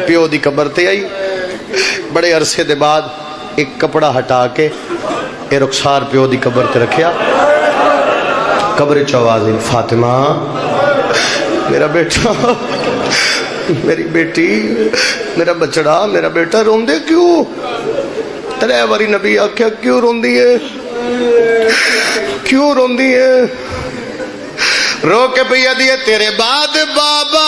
پیو دی قبر تے آئی، بڑے عرصے دے بعد ایک کپڑا ہٹا کے اے رخسار پیو دی قبر تے رکھیا، قبر چوازی فاطمہ میرا بیٹا، میری بیٹی، میرا بچڑا، میرا بیٹا روندے کیوں؟ ترے واری نبی آکھیا کیوں روندی ہے، کیوں روندی ہے؟ رو کے پیا دیے تیرے بعد بابا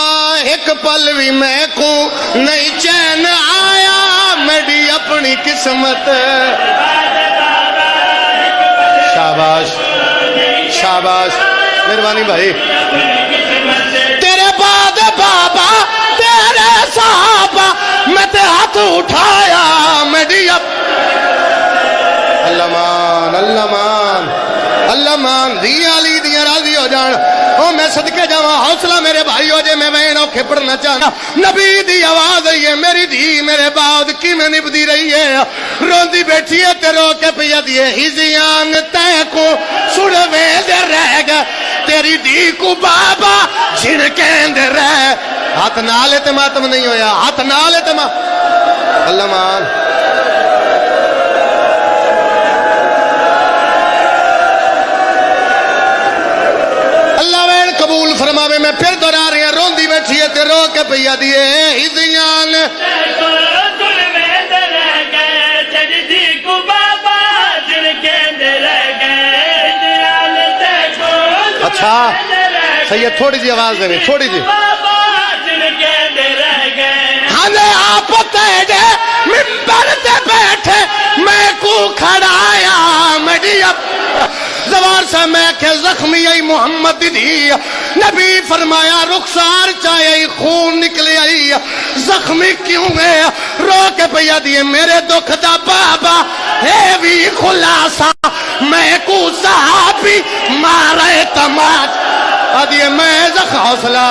ایک پل بھی میں کو نہیں چین آیا، میری اپنی قسمت۔ شاباش شاباش، مہربانی بھائی۔ تیرے بعد بابا تیرے صحابہ میں تے ہاتھ اٹھایا، میری اللہ مان اللہ مان اللہ مان، دیا علی دیا راضی ہو جان۔ او میں صدقے جاواں، حوصلہ میرے بھائی ہو جے، میں وینوں کھپڑنا چاہنا۔ نبی دی آواز آئی ہے، میری دھی میرے بعد کی میں نبدی رہی ہے، روندی بیٹھی ہے تے رو کے پیا دیے ہزیان تے کو سڑوے دے رہ گا، تیری دھی کو بابا جھڑکیں دے رہ۔ ہاتھ نالے تے ماتم نہیں ہویا، ہاتھ نالے تے اللہ مان۔ قبول فرماوے، میں پھر دورا رہی ہیں، روندی بیٹھی ہے تے رو کے پیا دیے ہزیان اچھا سید تھوڑی جی آواز دے تھوڑی جی۔ ہنے آپ تیجے ممبر تے بیٹھے میں کو کھڑایا، میری زوار سے میں کہ زخمی آئی محمد دی، نبی فرمایا رخسار چاہے خون نکلے آئی، زخمی کیوں ہے؟ رو کے پیا دیے میرے دکھ دا بابا ہے بھی خلاصہ، میں کو صحابی مارے تماش آدھیے میں زخ حوصلہ